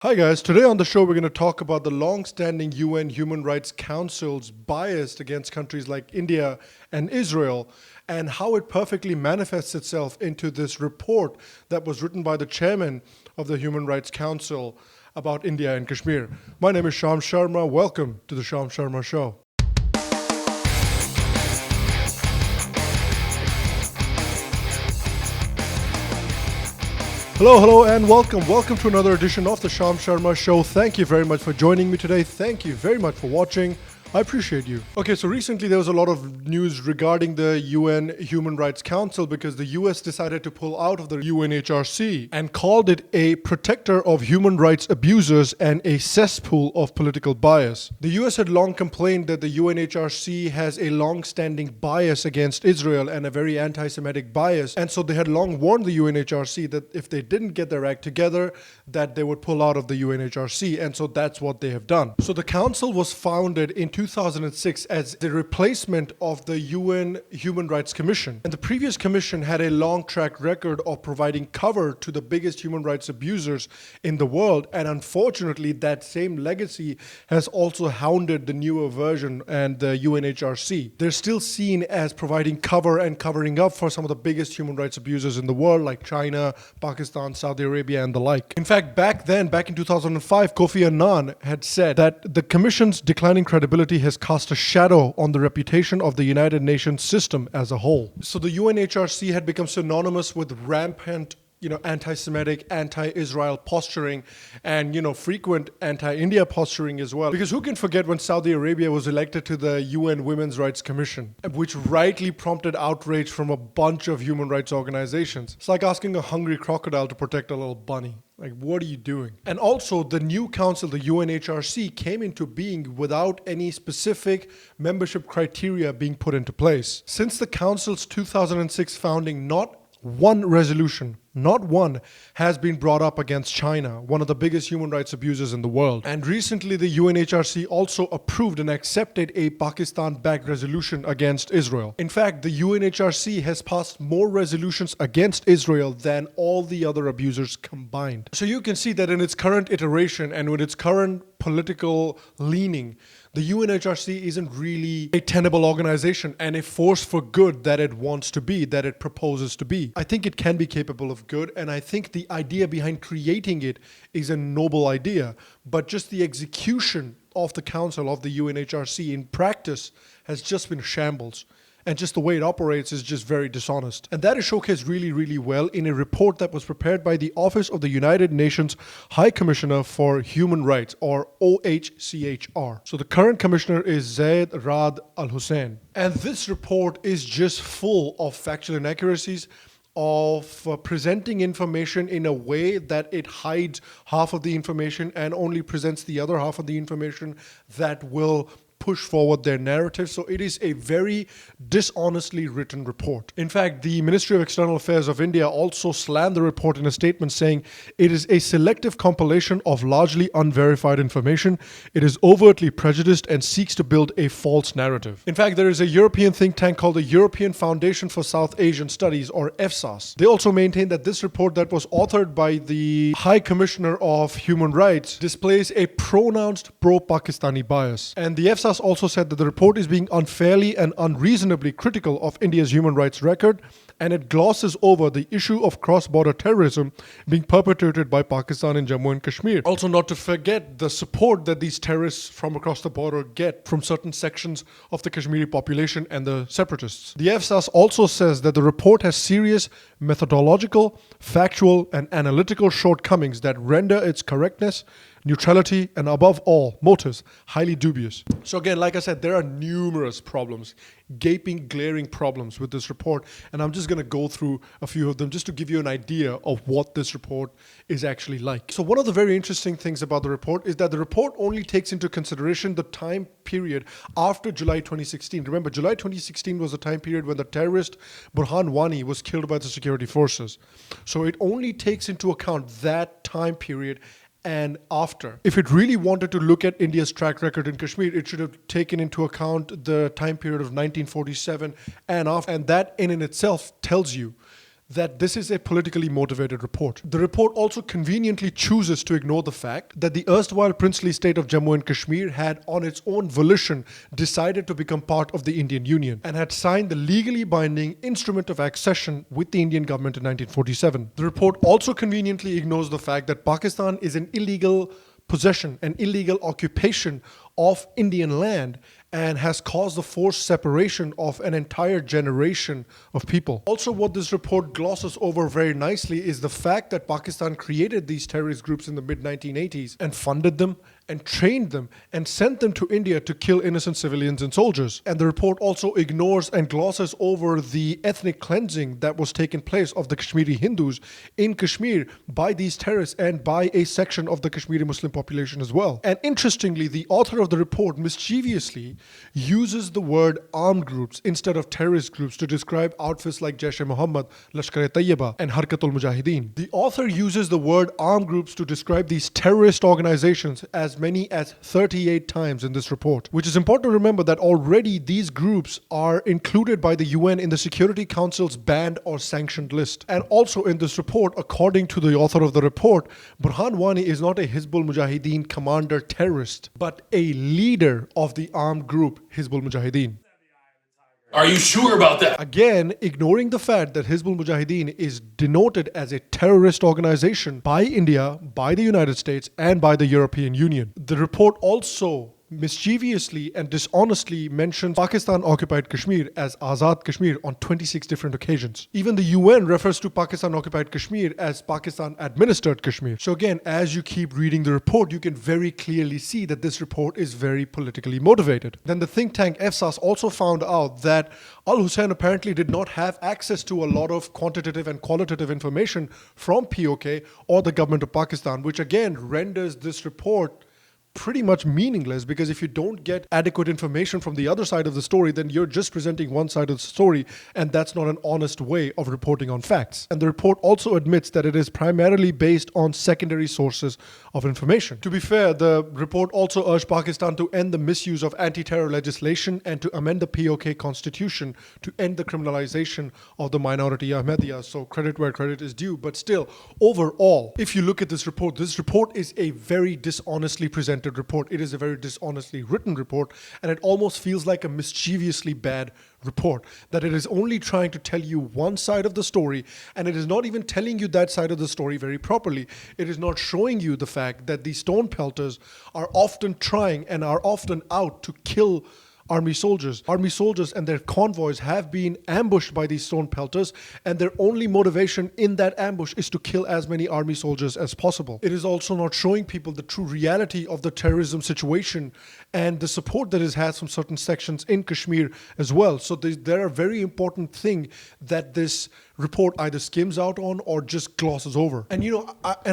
Hi guys, today on the show we're going to talk about the long-standing UN Human Rights Council's bias against countries like India and Israel and how it perfectly manifests itself into this report that was written by the chairman of the Human Rights Council about India and Kashmir. My name is Sham Sharma. Welcome to the Sham Sharma Show. Hello, and welcome. Welcome to another edition of the Sham Sharma Show. Thank you very much for joining me today. Thank you very much for watching. I appreciate you. Okay, so recently there was a lot of news regarding the UN Human Rights Council because the US decided to pull out of the UNHRC and called it a protector of human rights abusers and a cesspool of political bias. The US had long complained that the UNHRC has a long-standing bias against Israel and a very anti-Semitic bias, and so they had long warned the UNHRC that if they didn't get their act together, that they would pull out of the UNHRC, and so that's what they have done. So the council was founded in 2006 as the replacement of the UN Human Rights Commission. And the previous commission had a long track record of providing cover to the biggest human rights abusers in the world. And unfortunately, that same legacy has also hounded the newer version and the UNHRC. They're still seen as providing cover and covering up for some of the biggest human rights abusers in the world, like China, Pakistan, Saudi Arabia, and the like. In fact, back in 2005, Kofi Annan had said that the commission's declining credibility has cast a shadow on the reputation of the United Nations system as a whole. So the UNHRC had become synonymous with rampant anti-Semitic, anti-Israel posturing and, frequent anti-India posturing as well. Because who can forget when Saudi Arabia was elected to the UN Women's Rights Commission, which rightly prompted outrage from a bunch of human rights organizations. It's like asking a hungry crocodile to protect a little bunny. Like, what are you doing? And also, the new council, the UNHRC, came into being without any specific membership criteria being put into place. Since the council's 2006 founding, not one resolution, not one, has been brought up against China, one of the biggest human rights abusers in the world. And recently, the UNHRC also approved and accepted a Pakistan-backed resolution against Israel. In fact, the UNHRC has passed more resolutions against Israel than all the other abusers combined. So you can see that in its current iteration and with its current political leaning, the UNHRC isn't really a tenable organization and a force for good that it wants to be, that it proposes to be. I think it can be capable of good, and I think the idea behind creating it is a noble idea, but just the execution of the council, of the UNHRC in practice has just been shambles. And just the way it operates is just very dishonest. And that is showcased really, really well in a report that was prepared by the Office of the United Nations High Commissioner for Human Rights, or OHCHR. So the current commissioner is Zaid Rad Al Hussein. And this report is just full of factual inaccuracies, of presenting information in a way that it hides half of the information and only presents the other half of the information that will push forward their narrative. So it is a very dishonestly written report. In fact, the Ministry of External Affairs of India also slammed the report in a statement saying it is a selective compilation of largely unverified information. It is overtly prejudiced and seeks to build a false narrative. In fact, there is a European think tank called the European Foundation for South Asian Studies, or EFSAS. They also maintain that this report that was authored by the High Commissioner of Human Rights displays a pronounced pro-Pakistani bias. And the EFSAS also said that the report is being unfairly and unreasonably critical of India's human rights record, and it glosses over the issue of cross-border terrorism being perpetrated by Pakistan in Jammu and Kashmir. Also, not to forget the support that these terrorists from across the border get from certain sections of the Kashmiri population and the separatists. The EFSAS also says that the report has serious methodological, factual, and analytical shortcomings that render its correctness, neutrality, and above all, motives highly dubious. So again, like I said, there are numerous problems, gaping, glaring problems with this report, and I'm just going to go through a few of them just to give you an idea of what this report is actually like. So one of the very interesting things about the report is that the report only takes into consideration the time period after July 2016. Remember, July 2016 was the time period when the terrorist Burhan Wani was killed by the security forces. So it only takes into account that time period and after. If it really wanted to look at India's track record in Kashmir, it should have taken into account the time period of 1947 and after. And that in itself tells you that this is a politically motivated report. The report also conveniently chooses to ignore the fact that the erstwhile princely state of Jammu and Kashmir had on its own volition decided to become part of the Indian Union and had signed the legally binding Instrument of Accession with the Indian government in 1947. The report also conveniently ignores the fact that Pakistan is an illegal possession, an illegal occupation of Indian land, and has caused the forced separation of an entire generation of people. Also, what this report glosses over very nicely is the fact that Pakistan created these terrorist groups in the mid-1980s and funded them and trained them and sent them to India to kill innocent civilians and soldiers. And the report also ignores and glosses over the ethnic cleansing that was taking place of the Kashmiri Hindus in Kashmir by these terrorists and by a section of the Kashmiri Muslim population as well. And interestingly, the author of the report mischievously uses the word armed groups instead of terrorist groups to describe outfits like Jaish-e-Mohammed, Lashkar-e-Tayyiba, and Harkat-ul-Mujahideen. The author uses the word armed groups to describe these terrorist organizations as many as 38 times in this report, which is important to remember that already these groups are included by the UN in the Security Council's banned or sanctioned list. And also in this report, according to the author of the report, Burhan Wani is not a Hizbul Mujahideen commander terrorist, but a leader of the armed group Hizbul Mujahideen. Are you sure about that? Again, ignoring the fact that Hizbul Mujahideen is denoted as a terrorist organization by India, by the United States, and by the European Union. The report also mischievously and dishonestly mentions Pakistan-occupied Kashmir as Azad Kashmir on 26 different occasions. Even the UN refers to Pakistan-occupied Kashmir as Pakistan-administered Kashmir. So again, as you keep reading the report, you can very clearly see that this report is very politically motivated. Then the think tank EFSAS also found out that Al-Hussein apparently did not have access to a lot of quantitative and qualitative information from POK or the government of Pakistan, which again renders this report pretty much meaningless, because if you don't get adequate information from the other side of the story, then you're just presenting one side of the story, and that's not an honest way of reporting on facts. And the report also admits that it is primarily based on secondary sources of information. To be fair, the report also urged Pakistan to end the misuse of anti-terror legislation and to amend the POK constitution to end the criminalization of the minority Ahmadiyya. So credit where credit is due. But still, overall, if you look at this report is a very dishonestly presented report. It is a very dishonestly written report, and it almost feels like a mischievously bad report, that it is only trying to tell you one side of the story, and it is not even telling you that side of the story very properly. It is not showing you the fact that these stone pelters are often trying and are often out to kill army soldiers. Army soldiers and their convoys have been ambushed by these stone pelters, and their only motivation in that ambush is to kill as many army soldiers as possible. It is also not showing people the true reality of the terrorism situation and the support that it has from certain sections in Kashmir as well. So there are very important things that this report either skims out on or just glosses over. And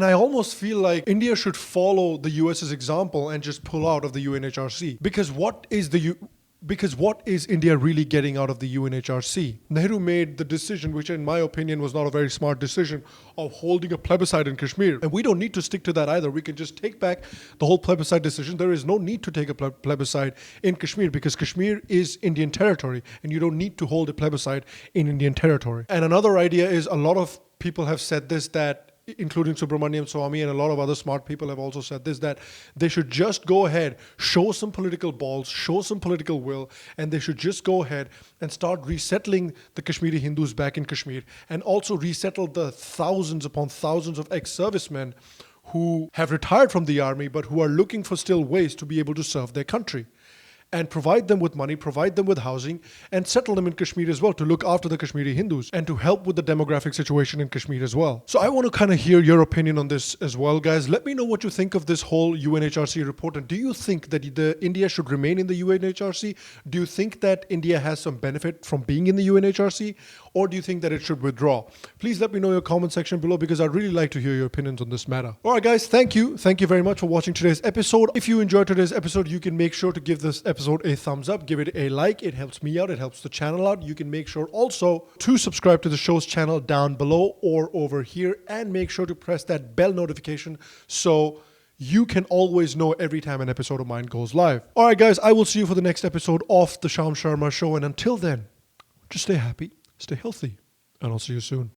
I almost feel like India should follow the US's example and just pull out of the UNHRC. Because what is India really getting out of the UNHRC? Nehru made the decision, which in my opinion was not a very smart decision, of holding a plebiscite in Kashmir. And we don't need to stick to that either. We can just take back the whole plebiscite decision. There is no need to take a plebiscite in Kashmir, because Kashmir is Indian territory and you don't need to hold a plebiscite in Indian territory. And another idea is, a lot of people have said this, that including Subramaniam Swamy and a lot of other smart people have also said this, that they should just go ahead, show some political balls, show some political will, and they should just go ahead and start resettling the Kashmiri Hindus back in Kashmir, and also resettle the thousands upon thousands of ex-servicemen who have retired from the army but who are looking for still ways to be able to serve their country. And provide them with money, provide them with housing, and settle them in Kashmir as well, to look after the Kashmiri Hindus and to help with the demographic situation in Kashmir as well. So I want to kind of hear your opinion on this as well, guys. Let me know what you think of this whole UNHRC report. And do you think that India should remain in the UNHRC? Do you think that India has some benefit from being in the UNHRC? Or do you think that it should withdraw? Please let me know in your comment section below, because I'd really like to hear your opinions on this matter. All right, guys, thank you. Thank you very much for watching today's episode. If you enjoyed today's episode, you can make sure to give this episode a thumbs up, give it a like. It helps me out. It helps the channel out. You can make sure also to subscribe to the show's channel down below or over here, and make sure to press that bell notification so you can always know every time an episode of mine goes live. All right, guys, I will see you for the next episode of the Sham Sharma Show. And until then, just stay happy, stay healthy, and I'll see you soon.